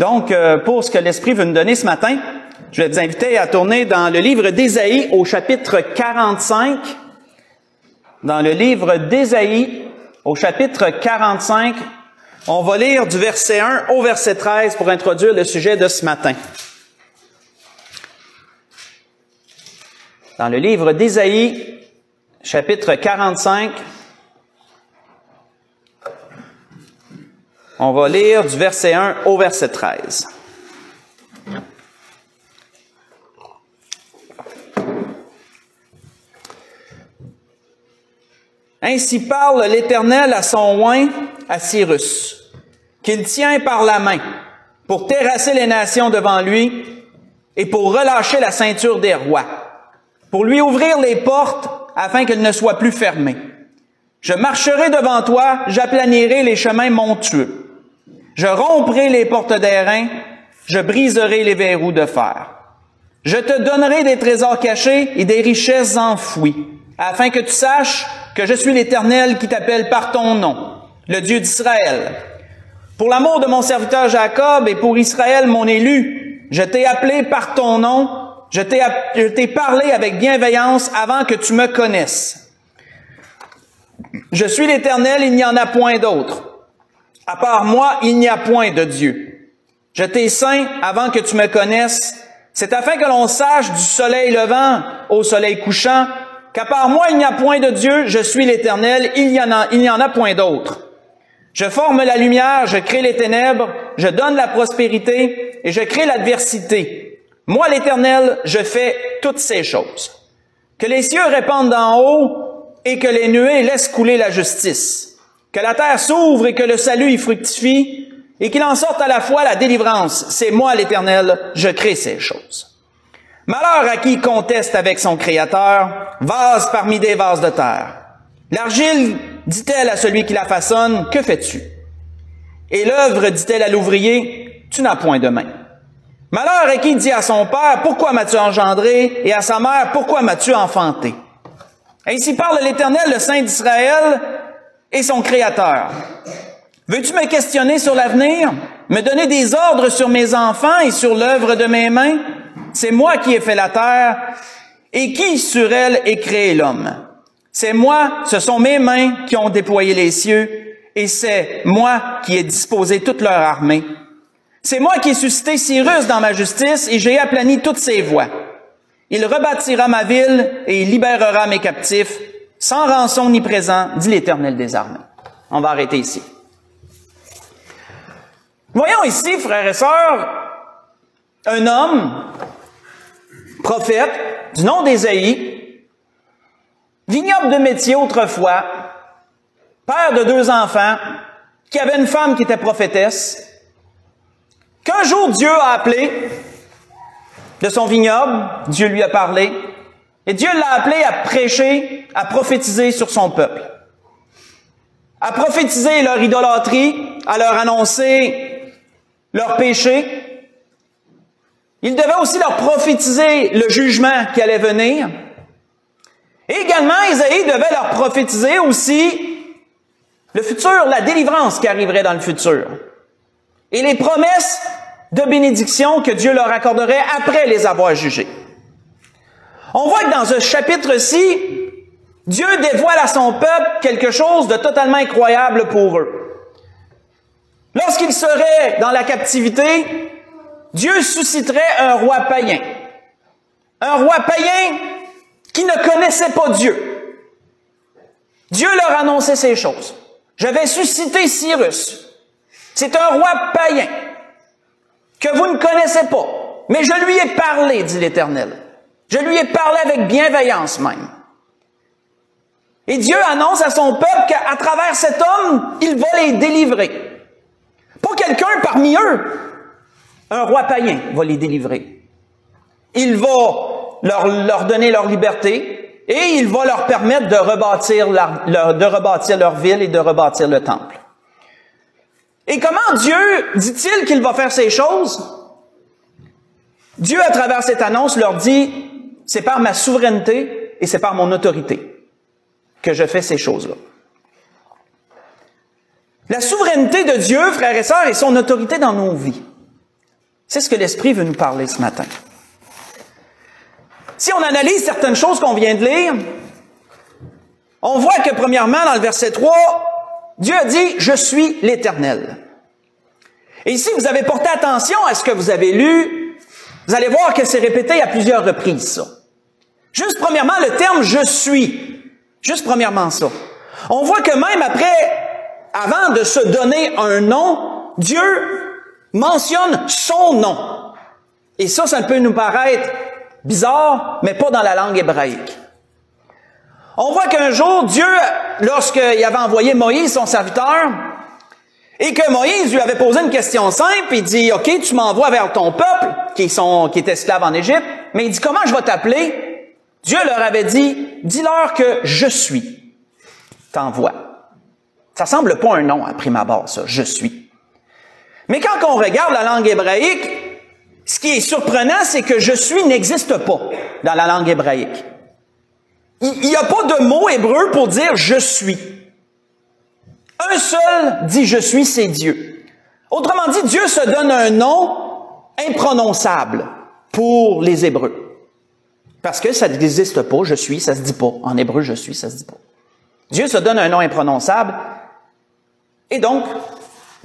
Donc, pour ce que l'Esprit veut nous donner ce matin, je vais vous inviter à tourner dans le livre d'Ésaïe au chapitre 45. Dans le livre d'Ésaïe au chapitre 45, on va lire du verset 1 au verset 13 pour introduire le sujet de ce matin. Dans le livre d'Ésaïe, chapitre 45, on va lire du verset 1 au verset 13. Ainsi parle l'Éternel à son oint, à Cyrus, qu'il tient par la main pour terrasser les nations devant lui et pour relâcher la ceinture des rois, pour lui ouvrir les portes afin qu'elles ne soient plus fermées. Je marcherai devant toi, j'aplanirai les chemins montueux. Je romprai les portes d'airain, je briserai les verrous de fer. Je te donnerai des trésors cachés et des richesses enfouies, afin que tu saches que je suis l'Éternel qui t'appelle par ton nom, le Dieu d'Israël. Pour l'amour de mon serviteur Jacob et pour Israël, mon élu, je t'ai appelé par ton nom, je t'ai parlé avec bienveillance avant que tu me connaisses. Je suis l'Éternel, il n'y en a point d'autre. À part moi, il n'y a point de Dieu. Je t'ai ceint avant que tu me connaisses. C'est afin que l'on sache du soleil levant au soleil couchant qu'à part moi, il n'y a point de Dieu. Je suis l'Éternel, il n'y en a point d'autre. Je forme la lumière, je crée les ténèbres, je donne la prospérité et je crée l'adversité. Moi, l'Éternel, je fais toutes ces choses. Que les cieux répandent d'en haut et que les nuées laissent couler la justice. Que la terre s'ouvre et que le salut y fructifie, et qu'il en sorte à la fois la délivrance. C'est moi, l'Éternel, je crée ces choses. Malheur à qui conteste avec son Créateur, vase parmi des vases de terre. L'argile, dit-elle à celui qui la façonne, que fais-tu? Et l'œuvre, dit-elle à l'ouvrier, tu n'as point de main. Malheur à qui dit à son père, pourquoi m'as-tu engendré? Et à sa mère, pourquoi m'as-tu enfanté? Ainsi parle l'Éternel, le Saint d'Israël, et son Créateur. Veux-tu me questionner sur l'avenir? Me donner des ordres sur mes enfants et sur l'œuvre de mes mains? C'est moi qui ai fait la terre, et qui sur elle ait créé l'homme? C'est moi, ce sont mes mains qui ont déployé les cieux, et c'est moi qui ai disposé toute leur armée. C'est moi qui ai suscité Cyrus dans ma justice, et j'ai aplani toutes ses voies. Il rebâtira ma ville, et il libérera mes captifs, sans rançon ni présent, dit l'Éternel des armées. On va arrêter ici. Voyons ici, frères et sœurs, un homme, prophète, du nom d'Ésaïe, vignoble de métier autrefois, père de 2 enfants, qui avait une femme qui était prophétesse, qu'un jour Dieu a appelé de son vignoble, Dieu lui a parlé, et Dieu l'a appelé à prêcher, à prophétiser sur son peuple. À prophétiser leur idolâtrie, à leur annoncer leur péché. Il devait aussi leur prophétiser le jugement qui allait venir. Et également, Ésaïe devait leur prophétiser aussi le futur, la délivrance qui arriverait dans le futur. Et les promesses de bénédiction que Dieu leur accorderait après les avoir jugés. On voit que dans ce chapitre-ci, Dieu dévoile à son peuple quelque chose de totalement incroyable pour eux. Lorsqu'ils seraient dans la captivité, Dieu susciterait un roi païen. Un roi païen qui ne connaissait pas Dieu. Dieu leur annonçait ces choses. Je vais susciter Cyrus. C'est un roi païen que vous ne connaissez pas. Mais je lui ai parlé, dit l'Éternel. Je lui ai parlé avec bienveillance même. Et Dieu annonce à son peuple qu'à travers cet homme, il va les délivrer. Pas quelqu'un parmi eux. Un roi païen va les délivrer. Il va leur donner leur liberté et il va leur permettre de rebâtir leur ville et de rebâtir le temple. Et comment Dieu dit-il qu'il va faire ces choses? Dieu, à travers cette annonce, leur dit, c'est par ma souveraineté et c'est par mon autorité que je fais ces choses-là. La souveraineté de Dieu, frères et sœurs, est son autorité dans nos vies. C'est ce que l'Esprit veut nous parler ce matin. Si on analyse certaines choses qu'on vient de lire, on voit que premièrement, dans le verset 3, Dieu a dit « Je suis l'Éternel ». Et ici, vous avez porté attention à ce que vous avez lu, vous allez voir que c'est répété à plusieurs reprises, ça. Juste premièrement, le terme « je suis ». Juste premièrement ça. On voit que même avant de se donner un nom, Dieu mentionne son nom. Et ça peut nous paraître bizarre, mais pas dans la langue hébraïque. On voit qu'un jour, Dieu, lorsqu'il avait envoyé Moïse, son serviteur, et que Moïse lui avait posé une question simple, il dit, « OK, tu m'envoies vers ton peuple, qui est esclave en Égypte, mais il dit, comment je vais t'appeler? » Dieu leur avait dit, « Dis-leur que je suis, t'envoie. » Ça semble pas un nom à prime abord, ça, « je suis ». Mais quand on regarde la langue hébraïque, ce qui est surprenant, c'est que « je suis » n'existe pas dans la langue hébraïque. Il n'y a pas de mot hébreu pour dire « je suis ». Un seul dit « je suis », c'est Dieu. Autrement dit, Dieu se donne un nom imprononçable pour les Hébreux. Parce que ça n'existe pas, « je suis », ça se dit pas. En hébreu, « je suis », ça se dit pas. Dieu se donne un nom imprononçable. Et donc,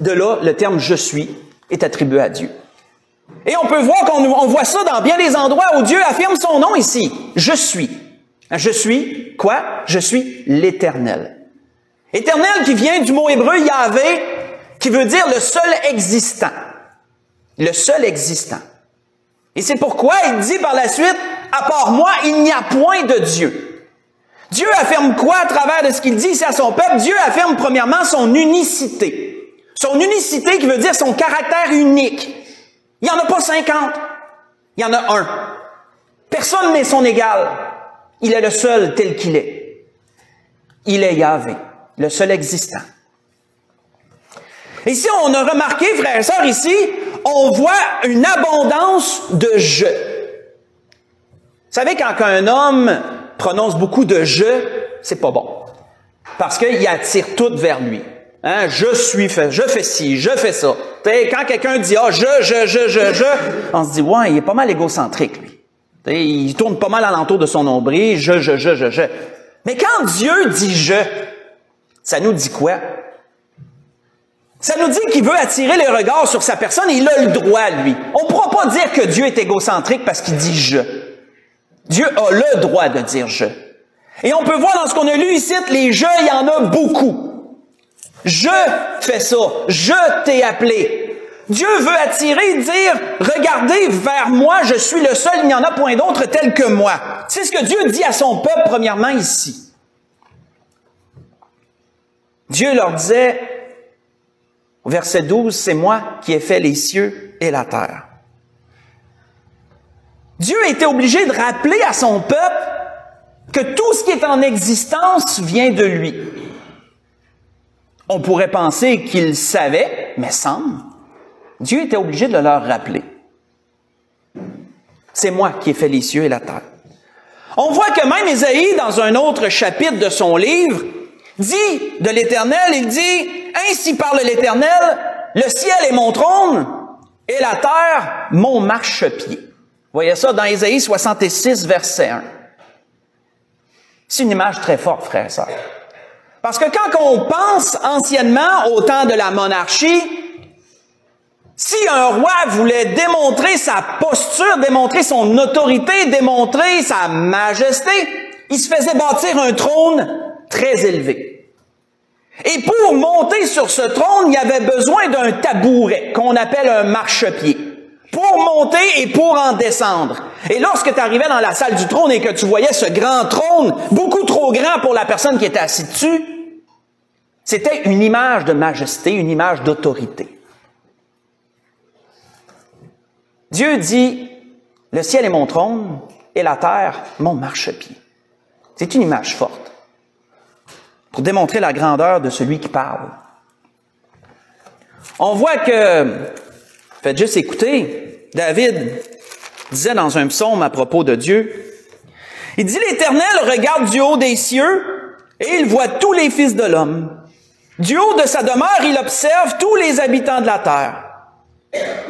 de là, le terme « je suis » est attribué à Dieu. Et on peut voir qu'on voit ça dans bien des endroits où Dieu affirme son nom ici. « Je suis ». Je suis quoi? Je suis l'Éternel. Éternel qui vient du mot hébreu Yahvé, qui veut dire le seul existant. Le seul existant. Et c'est pourquoi il dit par la suite, à part moi, il n'y a point de Dieu. Dieu affirme quoi à travers de ce qu'il dit ici à son peuple? Dieu affirme premièrement son unicité. Son unicité qui veut dire son caractère unique. Il n'y en a pas 50. Il y en a un. Personne n'est son égal. Il est le seul tel qu'il est. Il est Yahvé, le seul existant. Et si on a remarqué, frères et sœurs, ici, on voit une abondance de « je ». Vous savez, quand un homme prononce beaucoup de « je », c'est pas bon. Parce qu'il attire tout vers lui. Hein? Je fais ci, je fais ça. T'sais, quand quelqu'un dit « ah, je », on se dit « ouais, il est pas mal égocentrique, lui. » Il tourne pas mal alentour de son nombril, je. Mais quand Dieu dit « je », ça nous dit quoi? Ça nous dit qu'il veut attirer les regards sur sa personne et il a le droit, lui. On ne pourra pas dire que Dieu est égocentrique parce qu'il dit « je ». Dieu a le droit de dire « je ». Et on peut voir dans ce qu'on a lu ici, les « je », il y en a beaucoup. Je fais ça, je t'ai appelé. Dieu veut attirer, dire, regardez vers moi, je suis le seul, il n'y en a point d'autre tel que moi. C'est ce que Dieu dit à son peuple, premièrement, ici. Dieu leur disait, au verset 12, c'est moi qui ai fait les cieux et la terre. Dieu était obligé de rappeler à son peuple que tout ce qui est en existence vient de lui. On pourrait penser qu'il savait, mais semble. Dieu était obligé de leur rappeler. C'est moi qui ai fait les cieux et la terre. On voit que même Ésaïe, dans un autre chapitre de son livre, dit de l'Éternel, il dit, « Ainsi parle l'Éternel, le ciel est mon trône et la terre mon marchepied. » Vous voyez ça dans Ésaïe 66, verset 1. C'est une image très forte, frères et sœurs. Parce que quand on pense anciennement au temps de la monarchie, si un roi voulait démontrer sa posture, démontrer son autorité, démontrer sa majesté, il se faisait bâtir un trône très élevé. Et pour monter sur ce trône, il y avait besoin d'un tabouret, qu'on appelle un marchepied, pour monter et pour en descendre. Et lorsque tu arrivais dans la salle du trône et que tu voyais ce grand trône, beaucoup trop grand pour la personne qui était assise dessus, c'était une image de majesté, une image d'autorité. Dieu dit, le ciel est mon trône et la terre mon marchepied. C'est une image forte pour démontrer la grandeur de celui qui parle. On voit que, faites juste écouter, David disait dans un psaume à propos de Dieu, il dit, « L'Éternel regarde du haut des cieux et il voit tous les fils de l'homme. Du haut de sa demeure, il observe tous les habitants de la terre.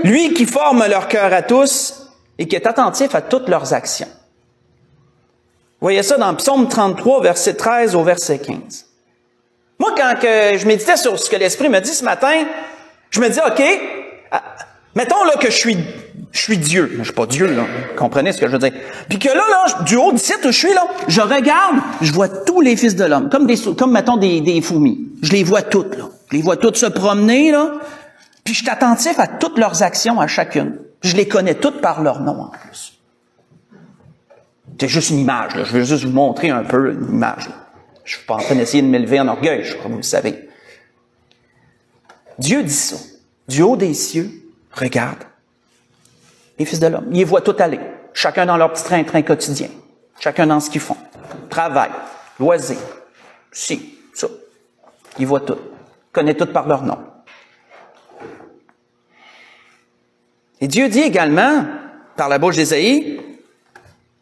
Lui qui forme leur cœur à tous et qui est attentif à toutes leurs actions. Vous voyez ça dans Psaume 33, verset 13 au verset 15. Moi, quand je méditais sur ce que l'Esprit me dit ce matin, je me dis, OK, mettons là que je suis Dieu. Je suis pas Dieu, là. Vous comprenez ce que je veux dire? Puis que là, du haut d'ici où je suis, là, je regarde, je vois tous les fils de l'homme, comme mettons des fourmis. Je les vois toutes, là. Je les vois toutes se promener, là. Puis je suis attentif à toutes leurs actions, à chacune. Je les connais toutes par leur nom, en plus. C'est juste une image, là. Je veux juste vous montrer un peu une image, là. Je ne suis pas en train d'essayer de m'élever en orgueil, comme vous le savez. Dieu dit ça. Du haut des cieux, regarde les fils de l'homme. Ils les voient tous aller. Chacun dans leur petit train-train quotidien. Chacun dans ce qu'ils font. Travail, loisirs, ci, ça. Ils voient tout. Ils connaissent tout par leur nom. Et Dieu dit également, par la bouche d'Ésaïe,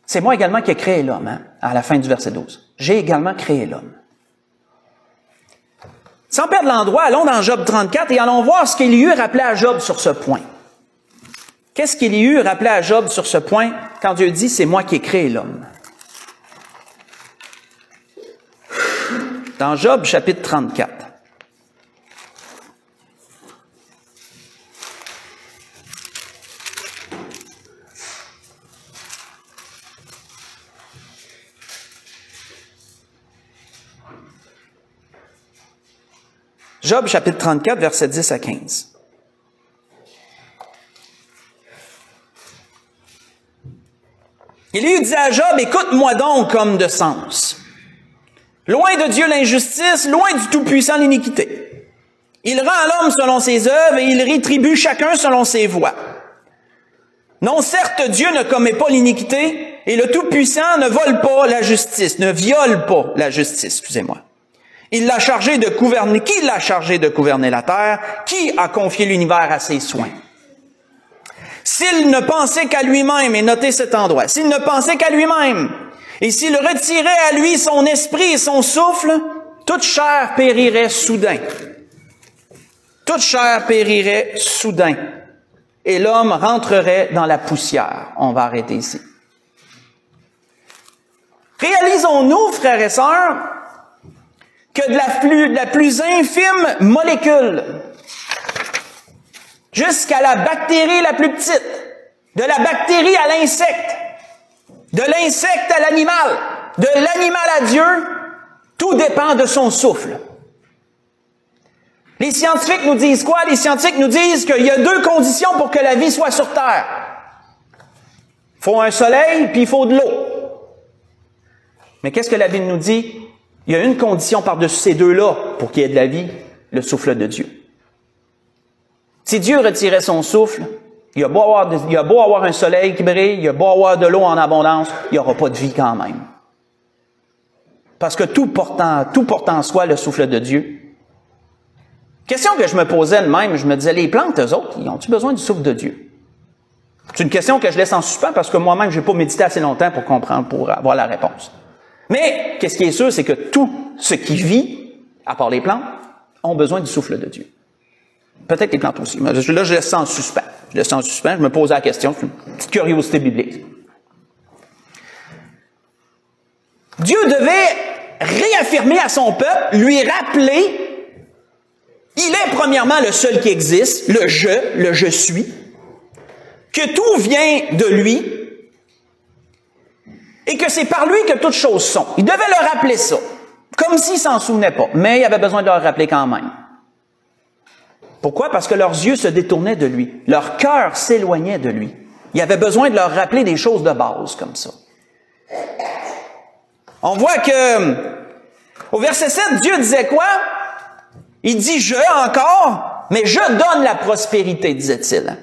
c'est moi également qui ai créé l'homme, hein, à la fin du verset 12. J'ai également créé l'homme. Sans perdre l'endroit, allons dans Job 34 et allons voir ce qu'Élihu rappelait à Job sur ce point. Qu'est-ce qu'Élihu rappelait à Job sur ce point quand Dieu dit « c'est moi qui ai créé l'homme » ? Dans Job chapitre 34. Job, chapitre 34, versets 10 à 15. Élie dit à Job, « Écoute-moi donc, homme de sens. Loin de Dieu l'injustice, loin du Tout-Puissant l'iniquité. Il rend à l'homme selon ses œuvres et il rétribue chacun selon ses voies. Non, certes, Dieu ne commet pas l'iniquité et le Tout-Puissant ne vole pas la justice, ne viole pas la justice, excusez-moi. Il l'a chargé de gouverner. Qui l'a chargé de gouverner la terre? Qui a confié l'univers à ses soins? S'il ne pensait qu'à lui-même, et notez cet endroit, s'il ne pensait qu'à lui-même, et s'il retirait à lui son esprit et son souffle, toute chair périrait soudain. Toute chair périrait soudain. Et l'homme rentrerait dans la poussière. On va arrêter ici. Réalisons-nous, frères et sœurs, que de la plus infime molécule jusqu'à la bactérie la plus petite, de la bactérie à l'insecte, de l'insecte à l'animal, de l'animal à Dieu, tout dépend de son souffle. Les scientifiques nous disent quoi? Les scientifiques nous disent qu'il y a deux conditions pour que la vie soit sur Terre. Il faut un soleil, puis il faut de l'eau. Mais qu'est-ce que la Bible nous dit? Il y a une condition par-dessus ces deux-là pour qu'il y ait de la vie, le souffle de Dieu. Si Dieu retirait son souffle, il y a beau avoir un soleil qui brille, il y a beau avoir de l'eau en abondance, il n'y aura pas de vie quand même. Parce que tout porte en soi le souffle de Dieu. Question que je me posais de même, je me disais, les plantes, eux autres, ils ont-ils besoin du souffle de Dieu? C'est une question que je laisse en suspens parce que moi-même, je n'ai pas médité assez longtemps pour comprendre, pour avoir la réponse. Mais, qu'est-ce qui est sûr, c'est que tout ce qui vit, à part les plantes, ont besoin du souffle de Dieu. Peut-être les plantes aussi. Mais là, je laisse ça en suspens. Je me pose la question, c'est une petite curiosité biblique. Dieu devait réaffirmer à son peuple, lui rappeler, il est premièrement le seul qui existe, le je suis, que tout vient de lui, et que c'est par lui que toutes choses sont. Il devait leur rappeler ça, comme s'il s'en souvenait pas, mais il avait besoin de leur rappeler quand même. Pourquoi? Parce que leurs yeux se détournaient de lui, leur cœur s'éloignait de lui. Il avait besoin de leur rappeler des choses de base comme ça. On voit que, au verset 7, Dieu disait quoi? Il dit « je » encore, mais « je donne la prospérité », disait-il.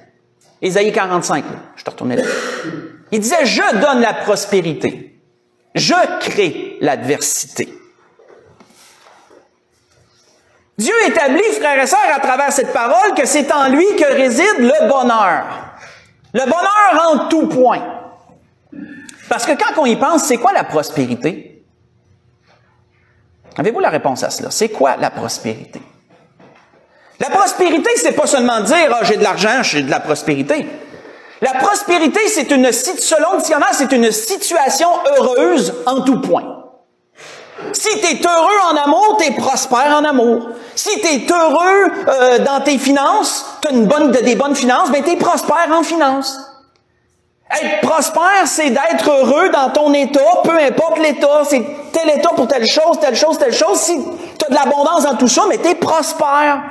Ésaïe 45, je te retourne là. Il disait « je donne la prospérité, je crée l'adversité ». Dieu établit, frères et sœurs, à travers cette parole, que c'est en lui que réside le bonheur. Le bonheur en tout point. Parce que quand on y pense, c'est quoi la prospérité? Avez-vous la réponse à cela? C'est quoi la prospérité? La prospérité, c'est pas seulement dire, j'ai de l'argent, j'ai de la prospérité. La prospérité, c'est selon le dictionnaire, c'est une situation heureuse en tout point. Si tu es heureux en amour, tu es prospère en amour. Si tu es heureux dans tes finances, tu as des bonnes finances, ben tu es prospère en finances. Être prospère, c'est d'être heureux dans ton état, peu importe l'état, c'est tel état pour telle chose, telle chose, telle chose. Si tu as de l'abondance dans tout ça, mais tu es prospère.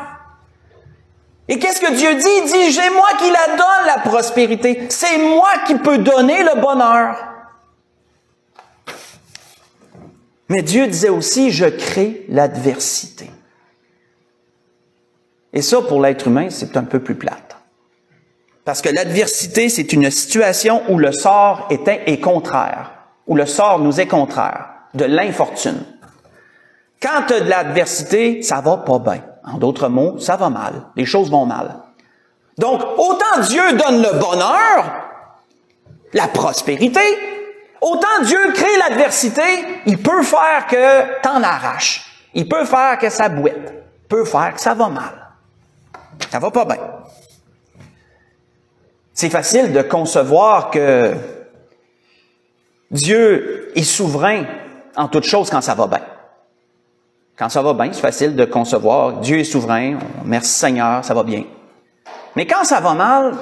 Et qu'est-ce que Dieu dit? Il dit, j'ai moi qui la donne, la prospérité. C'est moi qui peux donner le bonheur. Mais Dieu disait aussi, je crée l'adversité. Et ça, pour l'être humain, c'est un peu plus plate. Parce que l'adversité, c'est une situation où le sort est contraire, où le sort nous est contraire, de l'infortune. Quand tu as de l'adversité, ça va pas bien. En d'autres mots, ça va mal. Les choses vont mal. Donc, autant Dieu donne le bonheur, la prospérité, autant Dieu crée l'adversité, il peut faire que t'en arraches. Il peut faire que ça bouette. Il peut faire que ça va mal. Ça va pas bien. C'est facile de concevoir que Dieu est souverain en toutes choses quand ça va bien. Quand ça va bien, c'est facile de concevoir Dieu est souverain, merci Seigneur, ça va bien. Mais quand ça va mal,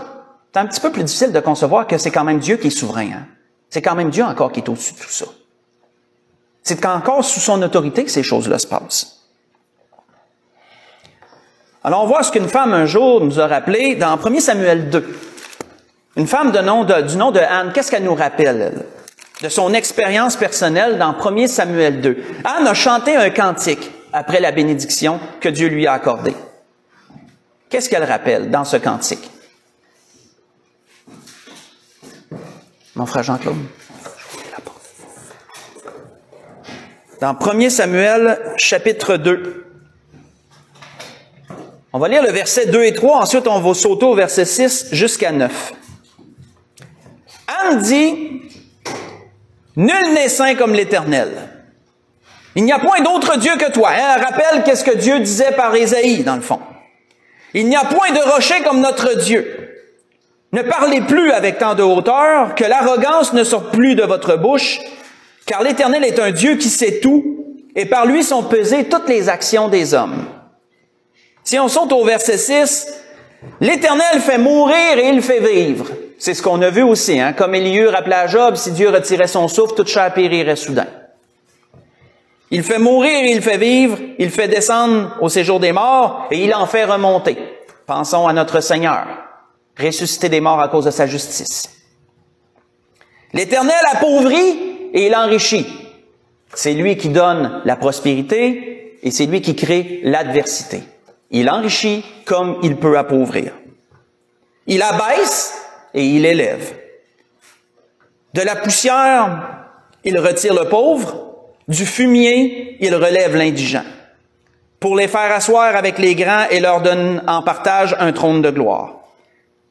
c'est un petit peu plus difficile de concevoir que c'est quand même Dieu qui est souverain. Hein? C'est quand même Dieu encore qui est au-dessus de tout ça. C'est encore sous son autorité que ces choses-là se passent. Alors on voit ce qu'une femme un jour nous a rappelé dans 1 Samuel 2. Une femme du nom de Anne, qu'est-ce qu'elle nous rappelle, elle? De son expérience personnelle dans 1 Samuel 2. Anne a chanté un cantique après la bénédiction que Dieu lui a accordée. Qu'est-ce qu'elle rappelle dans ce cantique? Mon frère Jean-Claude, dans 1 Samuel, chapitre 2. On va lire le verset 2 et 3, ensuite on va sauter au verset 6 jusqu'à 9. Anne dit, « Nul n'est saint comme l'Éternel. Il n'y a point d'autre Dieu que toi. » Elle rappelle qu'est-ce que Dieu disait par Ésaïe, dans le fond. « Il n'y a point de rocher comme notre Dieu. Ne parlez plus avec tant de hauteur, que l'arrogance ne sorte plus de votre bouche, car l'Éternel est un Dieu qui sait tout, et par lui sont pesées toutes les actions des hommes. » Si on saute au verset 6, « L'Éternel fait mourir et il fait vivre. » C'est ce qu'on a vu aussi, hein? Comme Élieu rappelait à Job, si Dieu retirait son souffle, toute chair périrait soudain. Il fait mourir et il fait vivre, il fait descendre au séjour des morts et il en fait remonter. Pensons à notre Seigneur, ressuscité des morts à cause de sa justice. L'Éternel appauvrit et il enrichit. C'est lui qui donne la prospérité et c'est lui qui crée l'adversité. Il enrichit comme il peut appauvrir. Il abaisse et il élève. De la poussière, il retire le pauvre. Du fumier, il relève l'indigent. Pour les faire asseoir avec les grands et leur donne en partage un trône de gloire.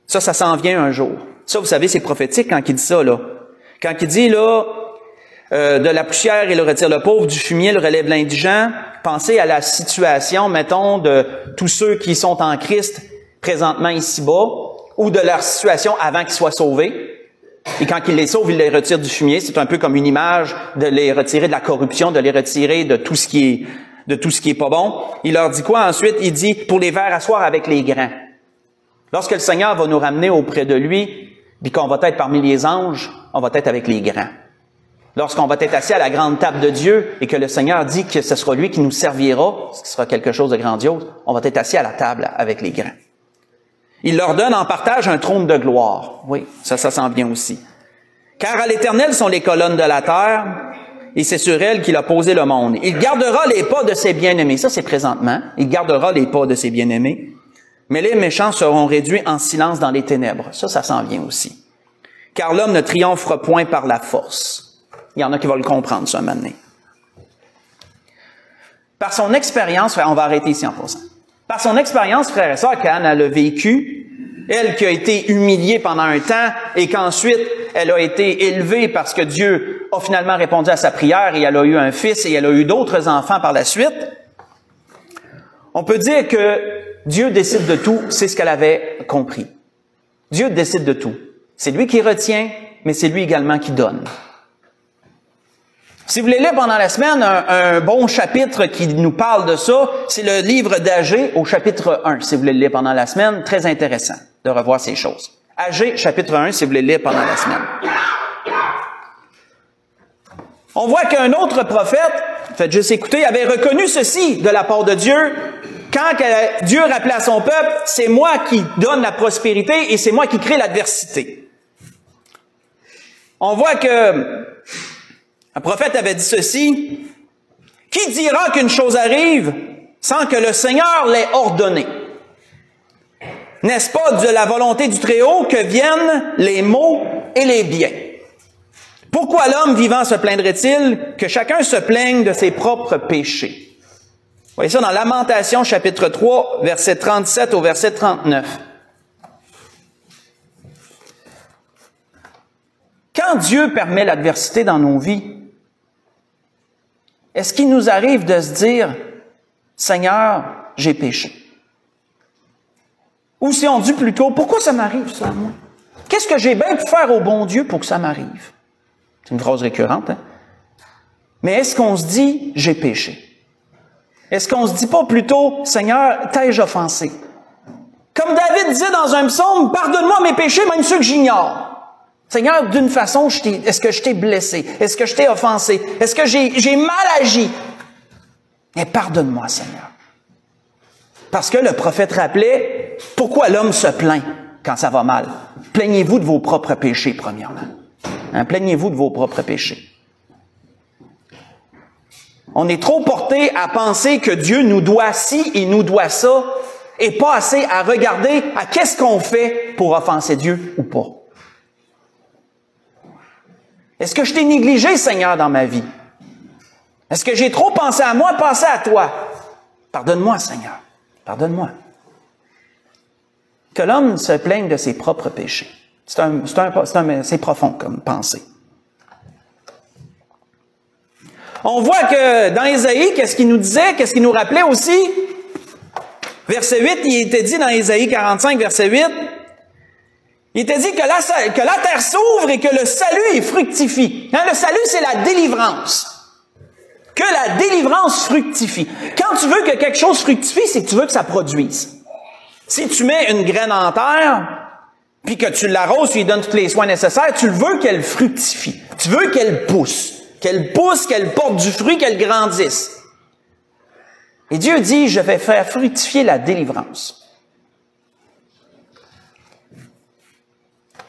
Ça s'en vient un jour. Ça, vous savez, c'est prophétique quand il dit ça, là. Quand il dit, là, de la poussière, il retire le pauvre, du fumier, il relève l'indigent. Pensez à la situation, mettons, de tous ceux qui sont en Christ présentement ici-bas, ou de leur situation avant qu'ils soient sauvés. Et quand il les sauve, il les retire du fumier. C'est un peu comme une image de les retirer de la corruption, de les retirer de tout ce qui est pas bon. Il leur dit quoi ensuite? Il dit, pour les faire asseoir avec les grands. Lorsque le Seigneur va nous ramener auprès de lui, puis qu'on va être parmi les anges, on va être avec les grands. Lorsqu'on va être assis à la grande table de Dieu et que le Seigneur dit que ce sera lui qui nous servira, ce qui sera quelque chose de grandiose, on va être assis à la table avec les grands. Il leur donne en partage un trône de gloire. Oui, ça s'en vient aussi. Car à l'Éternel sont les colonnes de la terre, et c'est sur elles qu'il a posé le monde. Il gardera les pas de ses bien-aimés. Ça, c'est présentement. Il gardera les pas de ses bien-aimés. Mais les méchants seront réduits en silence dans les ténèbres. Ça s'en vient aussi. Car l'homme ne triomphera point par la force. Il y en a qui vont le comprendre, ça, maintenant. Par son expérience, on va arrêter ici en passant. Par son expérience, frères et sœurs, qu'Anne elle a vécu, elle qui a été humiliée pendant un temps et qu'ensuite elle a été élevée parce que Dieu a finalement répondu à sa prière et elle a eu un fils et elle a eu d'autres enfants par la suite, on peut dire que Dieu décide de tout, c'est ce qu'elle avait compris. Dieu décide de tout. C'est lui qui retient, mais c'est lui également qui donne. Si vous voulez lire pendant la semaine un bon chapitre qui nous parle de ça, c'est le livre d'Agé au chapitre 1, si vous voulez le lire pendant la semaine. Très intéressant de revoir ces choses. Agé, chapitre 1, si vous voulez le lire pendant la semaine. On voit qu'un autre prophète, faites juste écouter, avait reconnu ceci de la part de Dieu. Quand Dieu rappelait à son peuple, c'est moi qui donne la prospérité et c'est moi qui crée l'adversité. On voit que un prophète avait dit ceci, « Qui dira qu'une chose arrive sans que le Seigneur l'ait ordonné? N'est-ce pas de la volonté du Très-Haut que viennent les maux et les biens? Pourquoi l'homme vivant se plaindrait-il que chacun se plaigne de ses propres péchés? » Vous voyez ça dans Lamentation, chapitre 3, verset 37 au verset 39. Quand Dieu permet l'adversité dans nos vies, est-ce qu'il nous arrive de se dire, « Seigneur, j'ai péché. » Ou si on dit plutôt, « Pourquoi ça m'arrive ça à moi? Qu'est-ce que j'ai bien pu faire au bon Dieu pour que ça m'arrive? » C'est une phrase récurrente, hein? Mais est-ce qu'on se dit, « J'ai péché. » Est-ce qu'on se dit pas plutôt, « Seigneur, t'ai-je offensé? » Comme David disait dans un psaume, « Pardonne-moi mes péchés, même ceux que j'ignore. » Seigneur, d'une façon, est-ce que je t'ai blessé? Est-ce que je t'ai offensé? Est-ce que j'ai mal agi? Mais pardonne-moi, Seigneur. Parce que le prophète rappelait, pourquoi l'homme se plaint quand ça va mal? Plaignez-vous de vos propres péchés, premièrement. Hein, plaignez-vous de vos propres péchés. On est trop porté à penser que Dieu nous doit ci et nous doit ça, et pas assez à regarder à qu'est-ce qu'on fait pour offenser Dieu ou pas. Est-ce que je t'ai négligé, Seigneur, dans ma vie? Est-ce que j'ai trop pensé à moi, pensé à toi? Pardonne-moi, Seigneur. Pardonne-moi. Que l'homme se plaigne de ses propres péchés. C'est profond comme pensée. On voit que dans Ésaïe, qu'est-ce qu'il nous disait? Qu'est-ce qu'il nous rappelait aussi? Verset 8, il était dit dans Ésaïe 45, verset 8, il était dit que la terre s'ouvre et que le salut fructifie. Hein, le salut, c'est la délivrance. Que la délivrance fructifie. Quand tu veux que quelque chose fructifie, c'est que tu veux que ça produise. Si tu mets une graine en terre, puis que tu l'arroses, tu lui donnes tous les soins nécessaires, tu veux qu'elle fructifie. Tu veux qu'elle pousse. Qu'elle pousse, qu'elle porte du fruit, qu'elle grandisse. Et Dieu dit, je vais faire fructifier la délivrance.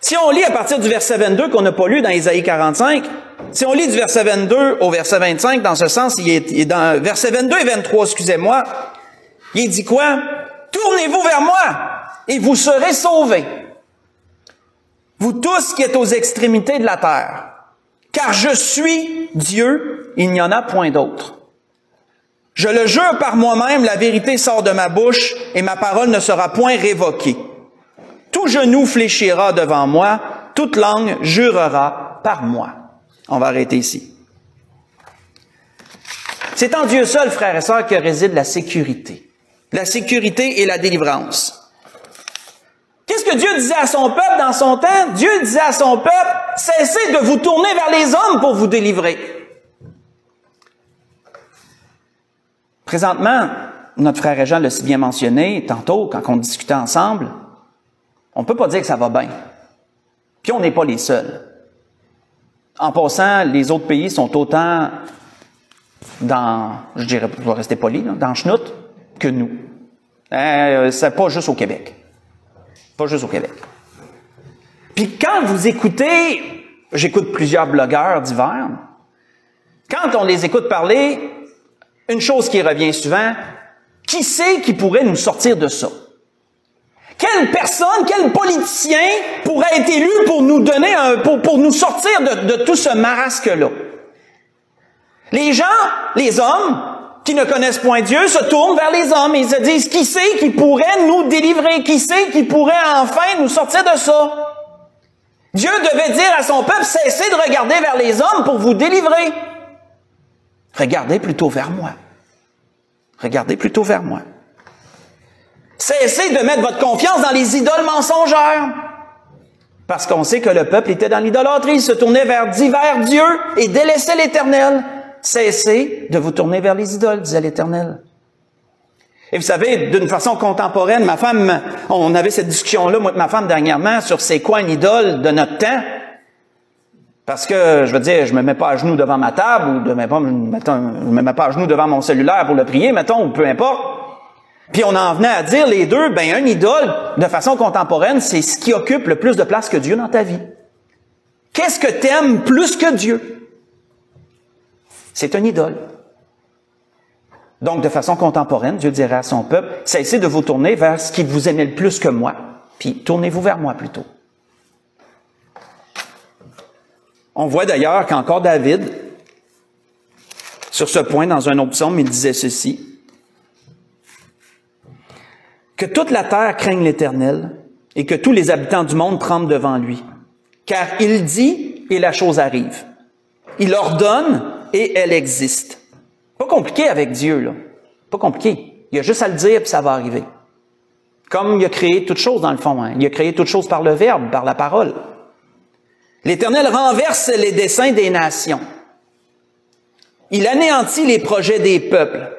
Si on lit à partir du verset 22 qu'on n'a pas lu dans Ésaïe 45, si on lit du verset 22 au verset 25, dans ce sens, il est dans verset 22 et 23, excusez-moi, il dit quoi? « Tournez-vous vers moi et vous serez sauvés, vous tous qui êtes aux extrémités de la terre, car je suis Dieu, il n'y en a point d'autre. Je le jure par moi-même, la vérité sort de ma bouche et ma parole ne sera point révoquée. Tout genou fléchira devant moi, toute langue jurera par moi. » On va arrêter ici. C'est en Dieu seul, frères et sœurs, que réside la sécurité. La sécurité et la délivrance. Qu'est-ce que Dieu disait à son peuple dans son temps? Dieu disait à son peuple, cessez de vous tourner vers les hommes pour vous délivrer. Présentement, notre frère Jean l'a si bien mentionné tantôt, quand on discutait ensemble, on ne peut pas dire que ça va bien. Puis on n'est pas les seuls. En passant, les autres pays sont autant dans, je dirais, je vais rester poli, là, dans le chenoute que nous. C'est pas juste au Québec. Pas juste au Québec. Puis quand vous écoutez, j'écoute plusieurs blogueurs divers, quand on les écoute parler, une chose qui revient souvent, qui c'est qui pourrait nous sortir de ça? Quelle personne, quel politicien pourrait être élu pour nous donner pour nous sortir de tout ce marasque-là? Les gens, les hommes, qui ne connaissent point Dieu, se tournent vers les hommes et se disent, qui c'est qui pourrait nous délivrer? Qui c'est qui pourrait enfin nous sortir de ça? Dieu devait dire à son peuple, cessez de regarder vers les hommes pour vous délivrer. Regardez plutôt vers moi. Regardez plutôt vers moi. Cessez de mettre votre confiance dans les idoles mensongères. Parce qu'on sait que le peuple était dans l'idolâtrie, il se tournait vers divers dieux et délaissait l'Éternel. Cessez de vous tourner vers les idoles, disait l'Éternel. Et vous savez, d'une façon contemporaine, ma femme, on avait cette discussion-là, moi et ma femme, dernièrement, sur c'est quoi une idole de notre temps. Parce que, je veux dire, je me mets pas à genoux devant ma table, ou je me mets pas à genoux devant mon cellulaire pour le prier, mettons, ou peu importe. Puis on en venait à dire, les deux, une idole, de façon contemporaine, c'est ce qui occupe le plus de place que Dieu dans ta vie. Qu'est-ce que t'aimes plus que Dieu? C'est une idole. Donc, de façon contemporaine, Dieu dirait à son peuple, cessez de vous tourner vers ce qui vous aimait le plus que moi, puis tournez-vous vers moi plutôt. On voit d'ailleurs qu'encore David, sur ce point, dans un autre psaume, il disait ceci, que toute la terre craigne l'Éternel et que tous les habitants du monde tremblent devant lui. Car il dit et la chose arrive. Il ordonne et elle existe. Pas compliqué avec Dieu, là. Pas compliqué. Il y a juste à le dire puis ça va arriver. Comme il a créé toutes choses dans le fond. Hein. Il a créé toutes choses par le Verbe, par la parole. L'Éternel renverse les desseins des nations. Il anéantit les projets des peuples.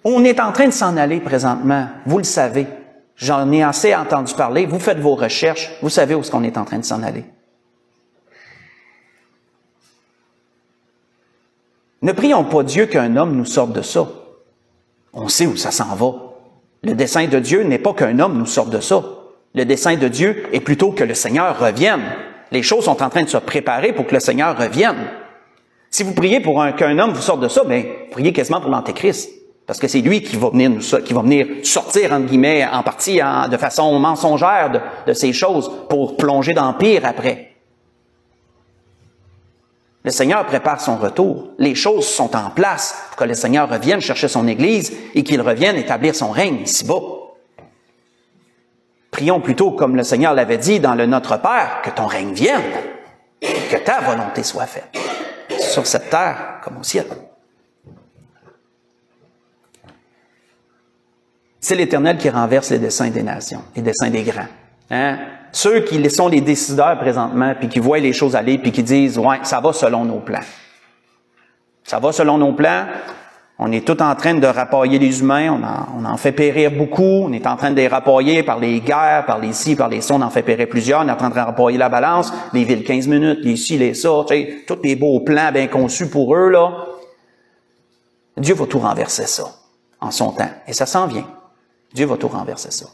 On est en train de s'en aller présentement. Vous le savez. J'en ai assez entendu parler. Vous faites vos recherches. Vous savez où est-ce qu'on est en train de s'en aller. Ne prions pas Dieu qu'un homme nous sorte de ça. On sait où ça s'en va. Le dessein de Dieu n'est pas qu'un homme nous sorte de ça. Le dessein de Dieu est plutôt que le Seigneur revienne. Les choses sont en train de se préparer pour que le Seigneur revienne. Si vous priez pour qu'un homme vous sorte de ça, priez quasiment pour l'Antéchrist. Parce que c'est lui qui va venir sortir, entre guillemets, en partie, de façon mensongère de ces choses pour plonger dans le pire après. Le Seigneur prépare son retour. Les choses sont en place pour que le Seigneur revienne chercher son Église et qu'il revienne établir son règne ici-bas. Prions plutôt, comme le Seigneur l'avait dit dans le Notre Père, que ton règne vienne, que ta volonté soit faite, sur cette terre comme au ciel. C'est l'Éternel qui renverse les desseins des nations, les desseins des grands. Hein? Ceux qui sont les décideurs présentement, puis qui voient les choses aller, puis qui disent « Ouais, ça va selon nos plans. » Ça va selon nos plans. On est tout en train de rapailler les humains, on en fait périr beaucoup, on est en train de les rapailler par les guerres, par les ci, par les ça, on en fait périr plusieurs, on est en train de rapailler la balance, les villes 15 minutes, les ci, les ça, tu sais, tous les beaux plans bien conçus pour eux, là. Dieu va tout renverser ça, en son temps. Et ça s'en vient. Dieu va tout renverser ça.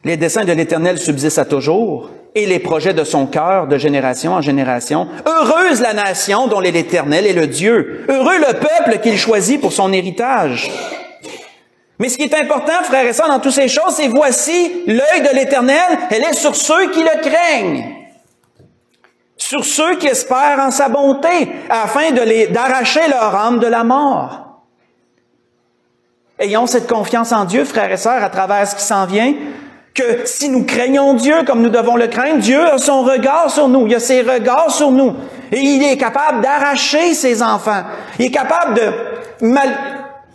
Les desseins de l'Éternel subsistent à toujours, et les projets de son cœur de génération en génération. Heureuse la nation dont l'Éternel est le Dieu. Heureux le peuple qu'il choisit pour son héritage. Mais ce qui est important, frères et sœurs, dans toutes ces choses, c'est voici, l'œil de l'Éternel, elle est sur ceux qui le craignent. Sur ceux qui espèrent en sa bonté, afin d'arracher leur âme de la mort. Ayons cette confiance en Dieu, frères et sœurs, à travers ce qui s'en vient, que si nous craignons Dieu comme nous devons le craindre, Dieu a son regard sur nous, il a ses regards sur nous. Et il est capable d'arracher ses enfants. Il est capable de,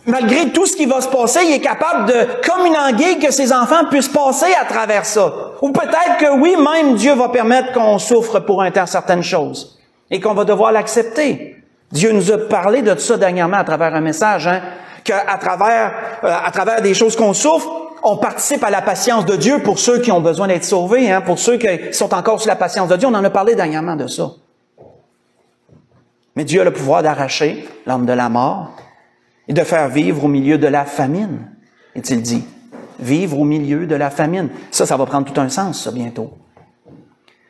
malgré tout ce qui va se passer, il est capable de, comme une anguille, que ses enfants puissent passer à travers ça. Ou peut-être que oui, même Dieu va permettre qu'on souffre pour un temps certaines choses. Et qu'on va devoir l'accepter. Dieu nous a parlé de tout ça dernièrement à travers un message, hein, qu'à travers des choses qu'on souffre, on participe à la patience de Dieu pour ceux qui ont besoin d'être sauvés, hein, pour ceux qui sont encore sous la patience de Dieu. On en a parlé dernièrement de ça. Mais Dieu a le pouvoir d'arracher l'âme de la mort et de faire vivre au milieu de la famine, est-il dit. Vivre au milieu de la famine. Ça va prendre tout un sens, ça, bientôt.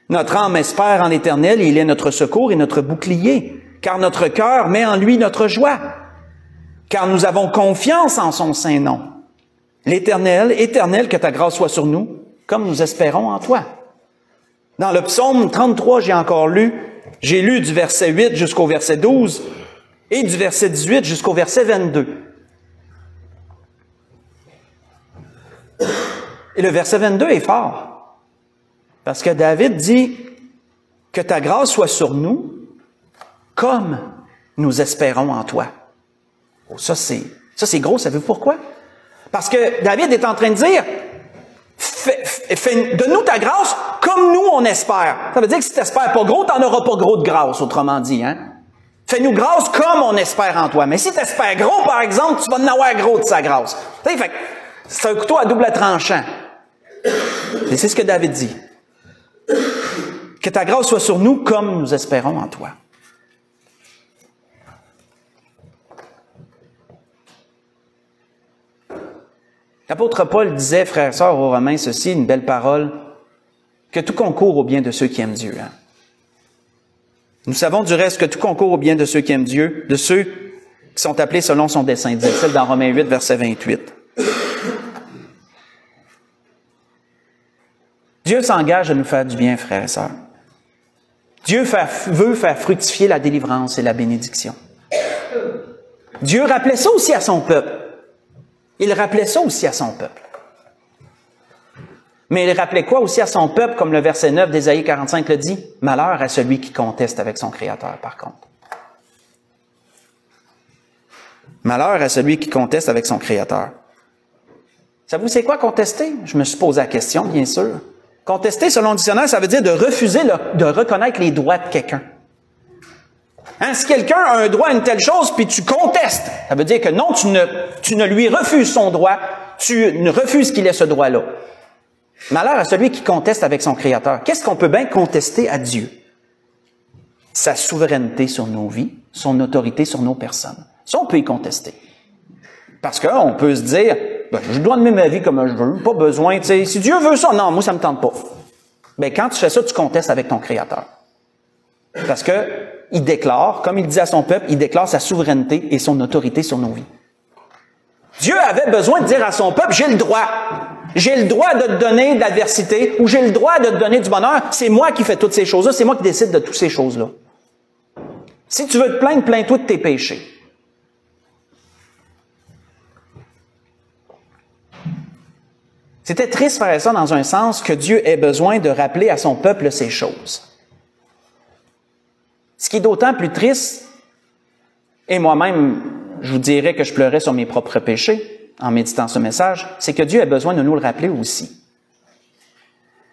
Notre âme espère en l'Éternel et il est notre secours et notre bouclier, car notre cœur met en lui notre joie, car nous avons confiance en son saint nom. L'Éternel, Éternel, que ta grâce soit sur nous, comme nous espérons en toi. Dans le psaume 33, j'ai lu du verset 8 jusqu'au verset 12 et du verset 18 jusqu'au verset 22. Et le verset 22 est fort, parce que David dit que ta grâce soit sur nous, comme nous espérons en toi. Oh, ça, c'est gros, savez-vous pourquoi? Parce que David est en train de dire, donne-nous ta grâce comme nous on espère. Ça veut dire que si tu n'espères pas gros, tu n'en auras pas gros de grâce, autrement dit. Hein? Fais-nous grâce comme on espère en toi. Mais si tu espères gros, par exemple, tu vas en avoir gros de sa grâce. Fait, c'est un couteau à double tranchant. Et c'est ce que David dit. Que ta grâce soit sur nous comme nous espérons en toi. L'apôtre Paul disait, frères et sœurs aux Romains, ceci, une belle parole, que tout concourt au bien de ceux qui aiment Dieu. Hein? Nous savons du reste que tout concourt au bien de ceux qui aiment Dieu, de ceux qui sont appelés selon son dessein, dit-il dans Romains 8, verset 28. Dieu s'engage à nous faire du bien, frères et sœurs. Dieu veut faire fructifier la délivrance et la bénédiction. Dieu rappelait ça aussi à son peuple. Il rappelait ça aussi à son peuple. Mais il rappelait quoi aussi à son peuple, comme le verset 9 d'Ésaïe 45 le dit? Malheur à celui qui conteste avec son Créateur, par contre. Malheur à celui qui conteste avec son Créateur. Savez-vous c'est quoi contester? Je me suis posé la question, bien sûr. Contester, selon le dictionnaire, ça veut dire de refuser de reconnaître les droits de quelqu'un. Hein, si quelqu'un a un droit à une telle chose, puis tu contestes, ça veut dire que non, tu ne lui refuses son droit, tu ne refuses qu'il ait ce droit-là. Malheur à celui qui conteste avec son Créateur. Qu'est-ce qu'on peut bien contester à Dieu? Sa souveraineté sur nos vies, son autorité sur nos personnes. Ça, on peut y contester. Parce qu'on peut se dire, je dois donner ma vie comme je veux, pas besoin, tu sais, si Dieu veut ça, non, moi ça me tente pas. Ben, quand tu fais ça, tu contestes avec ton Créateur. Parce que il déclare, comme il dit à son peuple, il déclare sa souveraineté et son autorité sur nos vies. Dieu avait besoin de dire à son peuple, j'ai le droit de te donner de l'adversité, ou j'ai le droit de te donner du bonheur, c'est moi qui fais toutes ces choses-là, c'est moi qui décide de toutes ces choses-là. Si tu veux te plaindre, plains-toi de tes péchés. C'était triste faire ça dans un sens que Dieu ait besoin de rappeler à son peuple ces choses. Ce qui est d'autant plus triste, et moi-même, je vous dirais que je pleurais sur mes propres péchés en méditant ce message, c'est que Dieu a besoin de nous le rappeler aussi.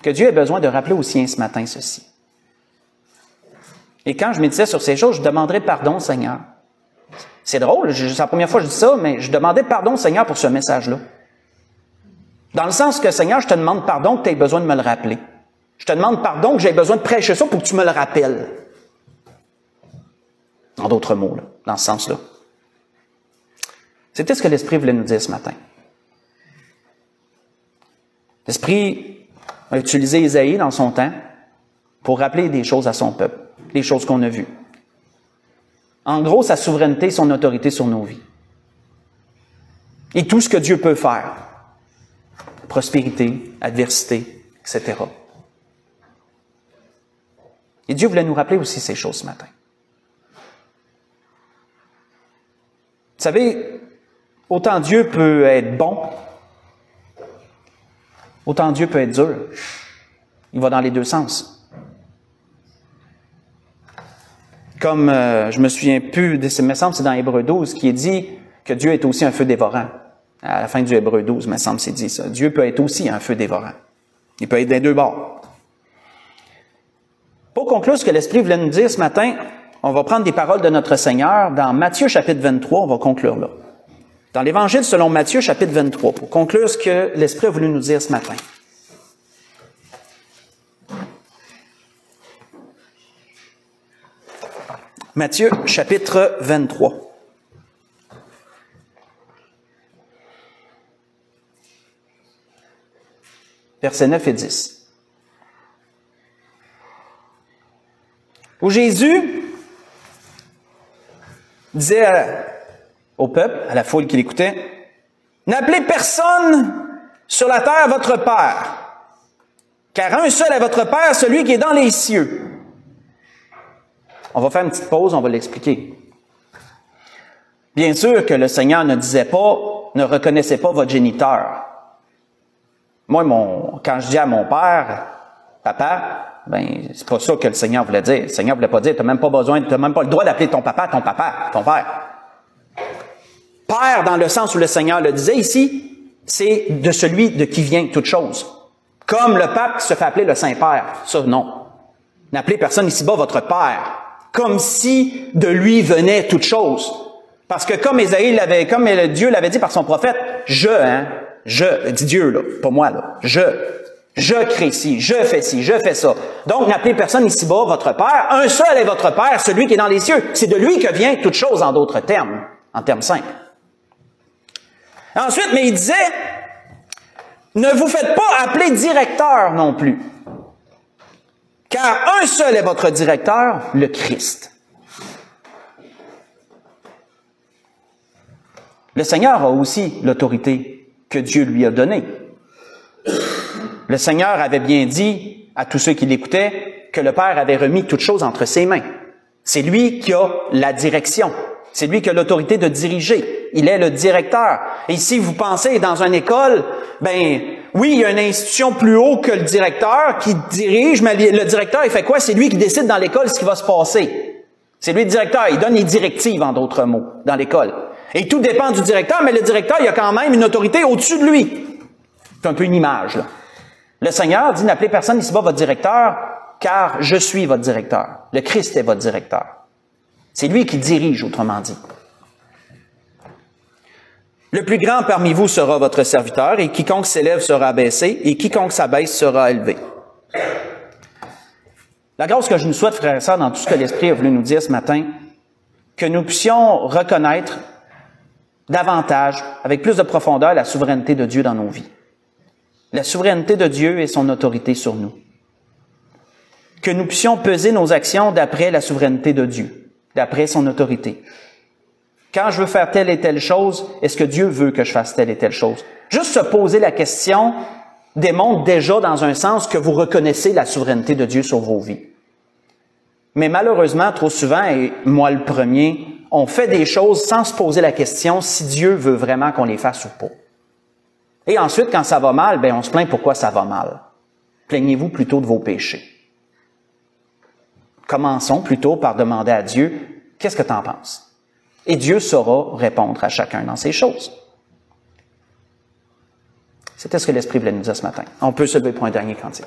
Que Dieu a besoin de rappeler aux siens ce matin ceci. Et quand je méditais sur ces choses, je demanderais pardon au Seigneur. C'est drôle, c'est la première fois que je dis ça, mais je demandais pardon au Seigneur pour ce message-là. Dans le sens que, Seigneur, je te demande pardon que tu aies besoin de me le rappeler. Je te demande pardon que j'ai besoin de prêcher ça pour que tu me le rappelles. En d'autres mots, là, dans ce sens-là. C'était ce que l'Esprit voulait nous dire ce matin. L'Esprit a utilisé Isaïe dans son temps pour rappeler des choses à son peuple, des choses qu'on a vues. En gros, sa souveraineté, son autorité sur nos vies. Et tout ce que Dieu peut faire. Prospérité, adversité, etc. Et Dieu voulait nous rappeler aussi ces choses ce matin. Vous savez, autant Dieu peut être bon, autant Dieu peut être dur. Il va dans les deux sens. Comme, je me souviens plus, il me semble c'est dans Hébreux 12, qui est dit que Dieu est aussi un feu dévorant. À la fin du Hébreux 12, il me semble c'est dit ça. Dieu peut être aussi un feu dévorant. Il peut être des deux bords. Pour conclure ce que l'Esprit voulait nous dire ce matin, on va prendre des paroles de notre Seigneur dans Matthieu chapitre 23, on va conclure là. Dans l'Évangile selon Matthieu chapitre 23, pour conclure ce que l'Esprit a voulu nous dire ce matin. Matthieu chapitre 23. Versets 9 et 10. Où Jésus disait au peuple, à la foule qui l'écoutait, « N'appelez personne sur la terre votre Père, car un seul est votre Père, celui qui est dans les cieux. » On va faire une petite pause, on va l'expliquer. Bien sûr que le Seigneur ne disait pas, ne reconnaissait pas votre géniteur. Moi, quand je dis à mon père, papa, ben, c'est pas ça que le Seigneur voulait dire. Le Seigneur voulait pas dire, t'as même pas le droit d'appeler ton papa, ton père. Père, dans le sens où le Seigneur le disait ici, c'est de celui de qui vient toute chose. Comme le pape qui se fait appeler le Saint-Père. Ça, non. N'appelez personne ici-bas votre Père. Comme si de lui venait toute chose. Parce que comme Dieu l'avait dit par son prophète, dit Dieu, là, pas moi, là, je crée ci, je fais ça. Donc, n'appelez personne ici-bas votre Père. Un seul est votre Père, celui qui est dans les cieux. C'est de lui que vient toute chose en d'autres termes, en termes simples. Ensuite, mais il disait, ne vous faites pas appeler directeur non plus. Car un seul est votre directeur, le Christ. Le Seigneur a aussi l'autorité que Dieu lui a donnée. Le Seigneur avait bien dit à tous ceux qui l'écoutaient que le Père avait remis toutes choses entre ses mains. C'est lui qui a la direction. C'est lui qui a l'autorité de diriger. Il est le directeur. Et si vous pensez dans une école, oui, il y a une institution plus haut que le directeur qui dirige, mais le directeur, il fait quoi? C'est lui qui décide dans l'école ce qui va se passer. C'est lui le directeur. Il donne les directives, en d'autres mots, dans l'école. Et tout dépend du directeur, mais le directeur, il a quand même une autorité au-dessus de lui. C'est un peu une image, là. Le Seigneur dit, n'appelez personne ici-bas votre directeur, car je suis votre directeur. Le Christ est votre directeur. C'est lui qui dirige, autrement dit. Le plus grand parmi vous sera votre serviteur, et quiconque s'élève sera abaissé, et quiconque s'abaisse sera élevé. La grâce que je nous souhaite, frères et sœurs, dans tout ce que l'Esprit a voulu nous dire ce matin, que nous puissions reconnaître davantage, avec plus de profondeur, la souveraineté de Dieu dans nos vies. La souveraineté de Dieu et son autorité sur nous. Que nous puissions peser nos actions d'après la souveraineté de Dieu, d'après son autorité. Quand je veux faire telle et telle chose, est-ce que Dieu veut que je fasse telle et telle chose? Juste se poser la question démontre déjà dans un sens que vous reconnaissez la souveraineté de Dieu sur vos vies. Mais malheureusement, trop souvent, et moi le premier, on fait des choses sans se poser la question si Dieu veut vraiment qu'on les fasse ou pas. Et ensuite, quand ça va mal, on se plaint pourquoi ça va mal. Plaignez-vous plutôt de vos péchés. Commençons plutôt par demander à Dieu, qu'est-ce que tu en penses? Et Dieu saura répondre à chacun dans ces choses. C'était ce que l'Esprit voulait nous dire ce matin. On peut se lever pour un dernier cantique.